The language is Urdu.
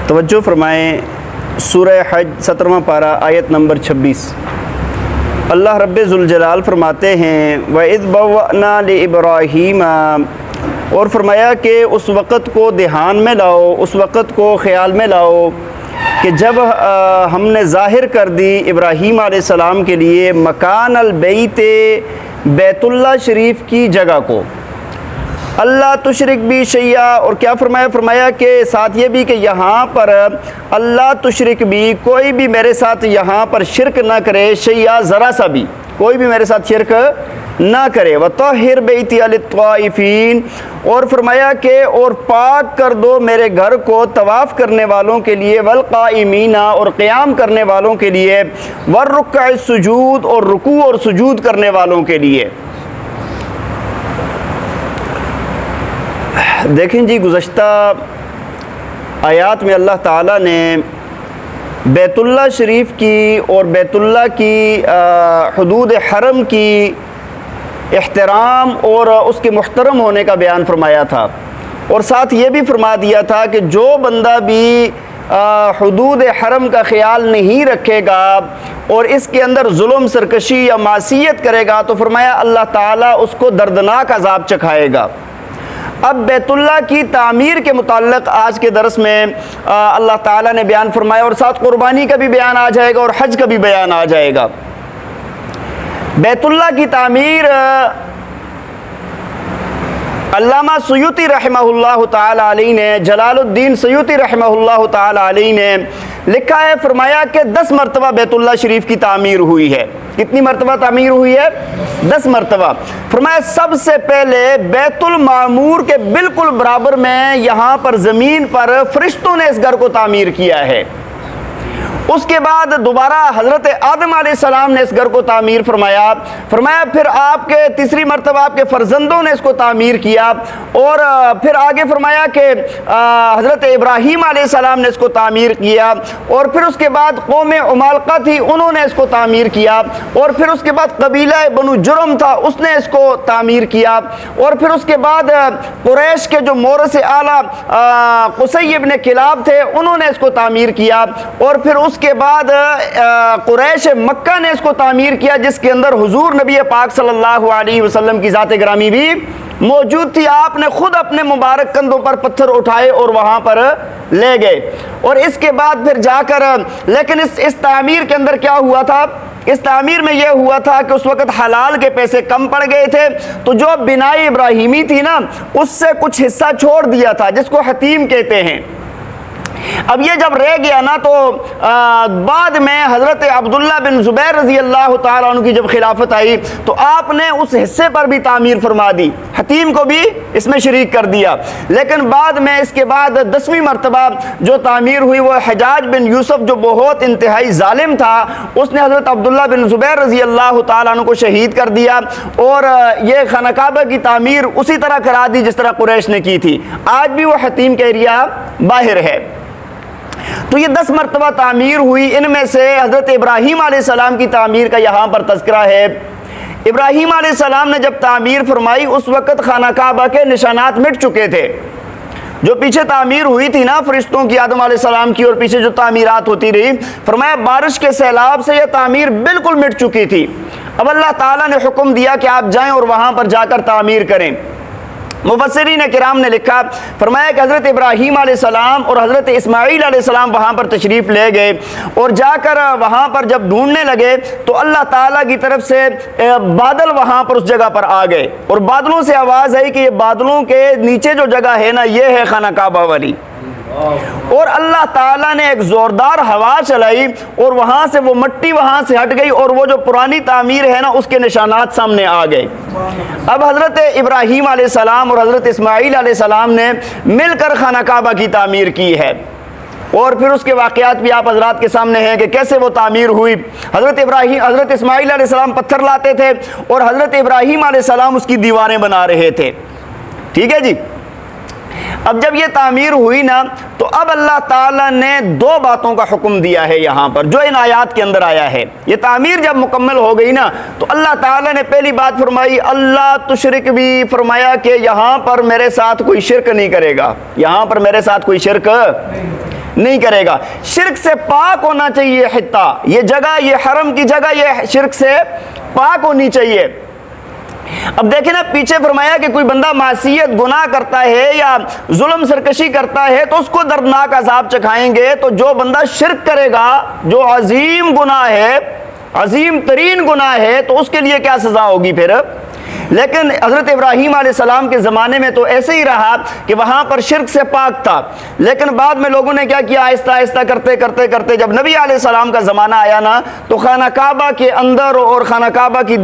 توجہ فرمائیں، سورہ حج 17واں پارہ آیت نمبر 26۔ اللہ رب ذوالجلال فرماتے ہیں وَإِذْ بَوَّأْنَا لِإِبْرَاهِيمَ، اور فرمایا کہ اس وقت کو دھیان میں لاؤ، اس وقت کو خیال میں لاؤ کہ جب ہم نے ظاہر کر دی ابراہیم علیہ السلام کے لیے مکان البیت، بیت اللہ شریف کی جگہ کو، اللہ تشرک بھی شیئا، اور کیا فرمایا؟ فرمایا کہ ساتھ یہ بھی کہ یہاں پر اللہ تشرک بھی، کوئی بھی میرے ساتھ یہاں پر شرک نہ کرے، شیئا ذرا سا بھی، کوئی بھی میرے ساتھ شرک نہ کرے، وَطَهِّرْ بَيْتِيَ لِلطَّائِفِينَ، اور فرمایا کہ اور پاک کر دو میرے گھر کو طواف کرنے والوں کے لیے، والقائمین، اور قیام کرنے والوں کے لیے، والرکع السجود، اور رکوع اور سجود کرنے والوں کے لیے۔ دیکھیں جی، گزشتہ آیات میں اللہ تعالیٰ نے بیت اللہ شریف کی اور بیت اللہ کی حدود حرم کی احترام اور اس کے محترم ہونے کا بیان فرمایا تھا، اور ساتھ یہ بھی فرما دیا تھا کہ جو بندہ بھی حدود حرم کا خیال نہیں رکھے گا اور اس کے اندر ظلم، سرکشی یا معصیت کرے گا تو فرمایا اللہ تعالیٰ اس کو دردناک عذاب چکھائے گا۔ اب بیت اللہ کی تعمیر کے متعلق آج کے درس میں اللہ تعالیٰ نے بیان فرمایا، اور ساتھ قربانی کا بھی بیان آ جائے گا اور حج کا بھی بیان آ جائے گا۔ بیت اللہ کی تعمیر علامہ سیوطی رحمہ اللہ تعالیٰ علیہ نے، جلال الدین سیوطی رحمہ اللہ تعالیٰ علیہ نے لکھا ہے، فرمایا کہ 10 مرتبہ بیت اللہ شریف کی تعمیر ہوئی ہے۔ کتنی مرتبہ تعمیر ہوئی ہے؟ 10 مرتبہ۔ فرمایا سب سے پہلے بیت المعمور کے بالکل برابر میں یہاں پر زمین پر فرشتوں نے اس گھر کو تعمیر کیا ہے۔ اس کے بعد دوبارہ حضرت آدم علیہ السلام نے اس گھر کو تعمیر فرمایا۔ فرمایا پھر آپ کے تیسری مرتبہ آپ کے فرزندوں نے اس کو تعمیر کیا، اور پھر آگے فرمایا کہ حضرت ابراہیم علیہ السلام نے اس کو تعمیر کیا، اور پھر اس کے بعد قوم عمالقہ تھی، انہوں نے اس کو تعمیر کیا، اور پھر اس کے بعد قبیلہ بنو جرم تھا، اس نے اس کو تعمیر کیا، اور پھر اس کے بعد قریش کے جو مورث اعلیٰ قصی ابن کلاب تھے، انہوں نے اس کو تعمیر کیا، اور پھر اس کے بعد قریش مکہ نے اس کو تعمیر کیا، جس کے اندر حضور نبی پاک صلی اللہ علیہ وسلم کی ذات گرامی بھی موجود تھی۔ آپ نے خود اپنے مبارک کندھوں پر پتھر اٹھائے اور وہاں پر لے گئے، اور اس کے بعد پھر جا کر لیکن اس تعمیر کے اندر کیا ہوا تھا؟ اس تعمیر میں یہ ہوا تھا کہ اس وقت حلال کے پیسے کم پڑ گئے تھے، تو جو بنائی ابراہیمی تھی نا، اس سے کچھ حصہ چھوڑ دیا تھا، جس کو حتیم کہتے ہیں۔ اب یہ جب رہ گیا نا، تو بعد میں حضرت عبداللہ بن زبیر رضی اللہ تعالیٰ عنہ کی جب خلافت آئی تو آپ نے اس حصے پر بھی تعمیر فرما دی، حتیم کو بھی اس میں شریک کر دیا۔ لیکن بعد میں اس کے بعد 10ویں مرتبہ جو تعمیر ہوئی وہ حجاج بن یوسف، جو بہت انتہائی ظالم تھا، اس نے حضرت عبداللہ بن زبیر رضی اللہ تعالیٰ عنہ کو شہید کر دیا، اور یہ خانہ کعبہ کی تعمیر اسی طرح کرا دی جس طرح قریش نے کی تھی۔ آج بھی وہ حتیم کا ایریا باہر ہے۔ تو یہ 10 مرتبہ تعمیر ہوئی، ان میں سے حضرت ابراہیم علیہ السلام کی تعمیر کا یہاں پر تذکرہ ہے۔ ابراہیم علیہ السلام نے جب تعمیر فرمائی اس وقت خانہ کعبہ کے نشانات مٹ چکے تھے۔ جو پیچھے تعمیر ہوئی تھی نا فرشتوں کی، آدم علیہ السلام کی، اور پیچھے جو تعمیرات ہوتی رہی، فرمایا بارش کے سیلاب سے یہ تعمیر بالکل مٹ چکی تھی۔ اب اللہ تعالیٰ نے حکم دیا کہ آپ جائیں اور وہاں پر جا کر تعمیر کریں۔ مفسرین کرام نے لکھا، فرمایا کہ حضرت ابراہیم علیہ السلام اور حضرت اسماعیل علیہ السلام وہاں پر تشریف لے گئے، اور جا کر وہاں پر جب ڈھونڈنے لگے تو اللہ تعالیٰ کی طرف سے بادل وہاں پر اس جگہ پر آ گئے، اور بادلوں سے آواز آئی کہ یہ بادلوں کے نیچے جو جگہ ہے نا، یہ ہے خانہ کعبہ والی، اور اللہ تعالیٰ نے ایک زوردار ہوا چلائی اور وہاں سے وہ مٹی وہاں سے ہٹ گئی، اور وہ جو پرانی تعمیر ہے نا اس کے نشانات سامنے آ گئے۔ اب حضرت ابراہیم علیہ السلام اور حضرت اسماعیل علیہ السلام نے مل کر خانہ کعبہ کی تعمیر کی ہے، اور پھر اس کے واقعات بھی آپ حضرات کے سامنے ہیں کہ کیسے وہ تعمیر ہوئی۔ حضرت اسماعیل علیہ السلام پتھر لاتے تھے اور حضرت ابراہیم علیہ السلام اس کی دیواریں بنا رہے تھے، ٹھیک ہے جی۔ اب جب یہ تعمیر ہوئی نا، تو اب اللہ تعالیٰ نے 2 باتوں کا حکم دیا ہے یہاں پر، جو ان آیات کے اندر آیا ہے۔ یہ تعمیر جب مکمل ہو گئی نا، تو اللہ تعالیٰ نے پہلی بات فرمائی اللہ تشرک بھی، فرمایا کہ یہاں پر میرے ساتھ کوئی شرک نہیں کرے گا، یہاں پر میرے ساتھ کوئی شرک نہیں کرے گا. شرک سے پاک ہونا چاہیے خطہ، یہ جگہ، یہ حرم کی جگہ یہ شرک سے پاک ہونی چاہیے. اب دیکھیں نا، پیچھے فرمایا کہ کوئی بندہ معصیت گناہ کرتا ہے یا ظلم سرکشی کرتا ہے تو اس کو دردناک عذاب چکھائیں گے. تو جو بندہ شرک کرے گا، جو عظیم گناہ ہے، عظیم ترین گناہ ہے، تو اس کے لیے کیا سزا ہوگی پھر؟ لیکن حضرت ابراہیم علیہ السلام کے زمانے میں تو ایسے ہی رہا کہ وہاں پر شرک سے پاک تھا، لیکن بعد میں لوگوں نے کیا کیا، آہستہ آہستہ کرتے کرتے کرتے جب نبی علیہ السلام کا زمانہ آیا نا، تو خانہ کعبہ کے اندر اور خانہ کعبہ کی